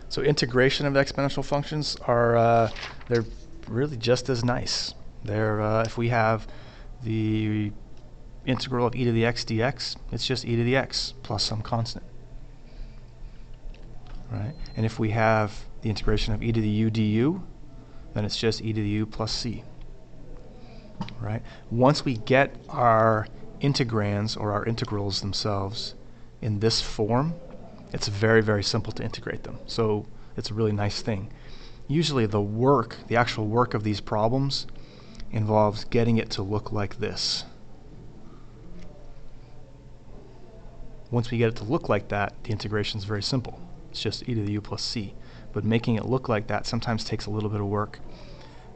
So integration of exponential functions are they're really just as nice. They're if we have the integral of e to the x dx, it's just e to the x plus some constant. Right? And if we have the integration of e to the u du, then it's just e to the u plus c. Right? Once we get our integrands or our integrals themselves in this form, it's very, very simple to integrate them. So it's a really nice thing. Usually the actual work of these problems involves getting it to look like this. Once we get it to look like that, the integration is very simple. It's just e to the u plus c. But making it look like that sometimes takes a little bit of work.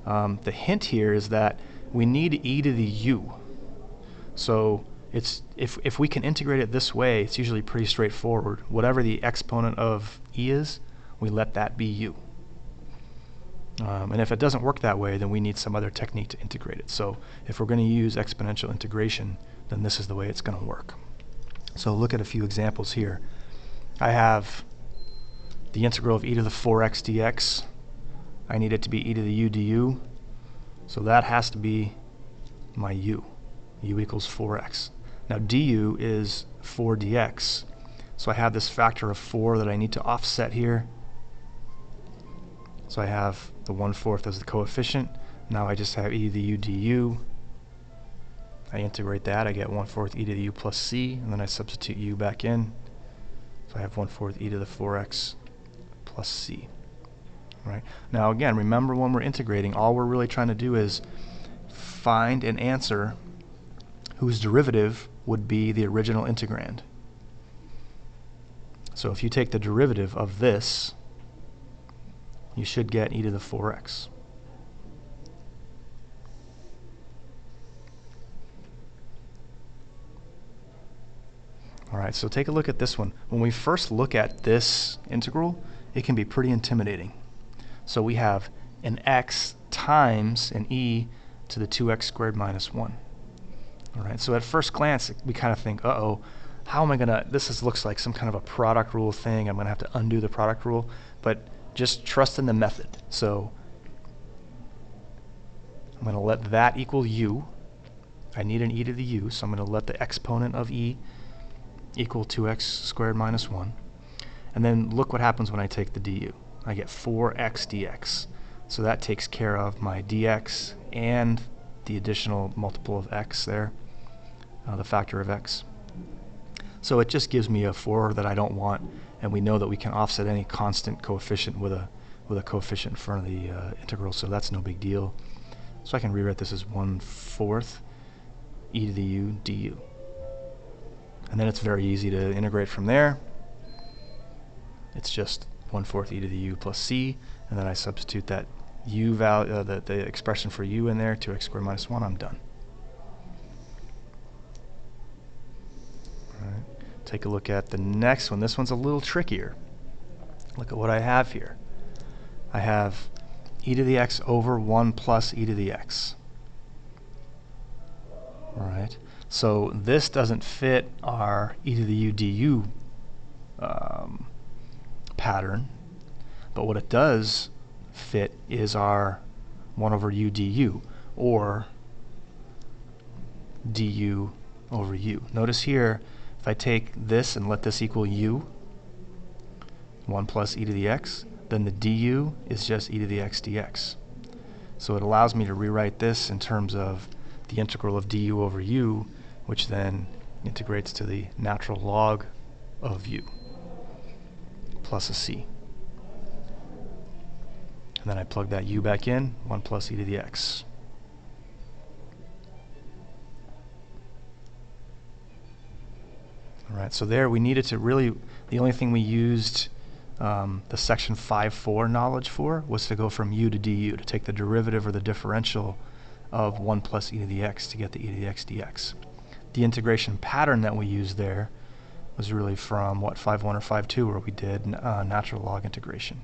The hint here is that we need e to the u. So if we can integrate it this way, it's usually pretty straightforward. Whatever the exponent of e is, we let that be u. And if it doesn't work that way, then we need some other technique to integrate it. So if we're going to use exponential integration, then this is the way it's going to work. So look at a few examples here. I have the integral of e to the 4x dx. I need it to be e to the u du. So that has to be my u. U equals 4x. Now du is 4 dx. So I have this factor of 4 that I need to offset here. So I have the 1/4 as the coefficient. Now I just have e to the u du. I integrate that, I get 1/4 e to the u plus c, and then I substitute u back in. So I have 1/4 e to the 4x plus c. Right? Now again, remember when we're integrating, all we're really trying to do is find an answer whose derivative would be the original integrand. So if you take the derivative of this, you should get e to the 4x. Alright, so take a look at this one. When we first look at this integral, it can be pretty intimidating. So we have an x times an e to the 2x squared minus 1. Alright, so at first glance, we kind of think, uh-oh, how am I going to, looks like some kind of a product rule thing. I'm going to have to undo the product rule. But just trust in the method. So I'm going to let that equal u. I need an e to the u, so I'm going to let the exponent of e equal 2x squared minus 1. And then look what happens when I take the du. I get 4x dx. So that takes care of my dx and the additional multiple of x there, the factor of x. So it just gives me a 4 that I don't want, and we know that we can offset any constant coefficient with a coefficient in front of the integral, so that's no big deal. So I can rewrite this as 1/4 e to the u du. And then it's very easy to integrate from there. It's just 1/4 e to the u plus c, and then I substitute that u value, the expression for u in there, 2x squared minus 1, I'm done. All right. Take a look at the next one. This one's a little trickier. Look at what I have here. I have e to the x over 1 plus e to the x. All right. So this doesn't fit our e to the u du pattern, but what it does fit is our 1 over u du, or du over u. Notice here, if I take this and let this equal u, 1 plus e to the x, then the du is just e to the x dx. So it allows me to rewrite this in terms of the integral of du over u, which then integrates to the natural log of u plus a c. And then I plug that u back in, 1 plus e to the x. Alright, so there we needed to really, the only thing we used the section 5.4 knowledge for was to go from u to du, to take the derivative or the differential of 1 plus e to the x to get the e to the x dx. The integration pattern that we used there was really from, what, 5.1 or 5.2, where we did natural log integration.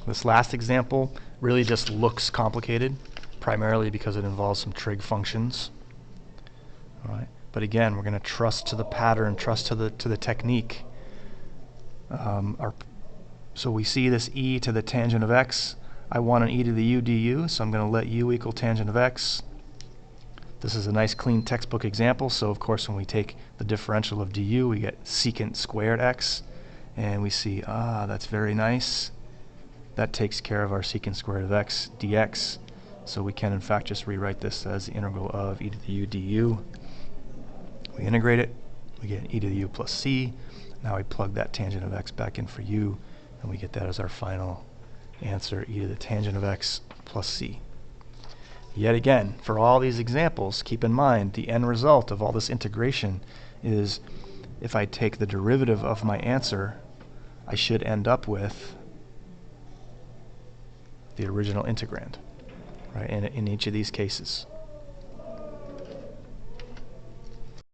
This last example really just looks complicated, primarily because it involves some trig functions. All right. But again, we're going to trust to the pattern, trust to the technique. So we see this e to the tangent of x. I want an e to the u du, so I'm going to let u equal tangent of x. This is a nice clean textbook example, so of course when we take the differential of du, we get secant squared x, and we see, that's very nice. That takes care of our secant squared of x dx, so we can in fact just rewrite this as the integral of e to the u du. We integrate it, we get e to the u plus c. Now we plug that tangent of x back in for u, and we get that as our final answer, e to the tangent of x plus c. Yet again, for all these examples, keep in mind the end result of all this integration is if I take the derivative of my answer, I should end up with the original integrand, right, in each of these cases.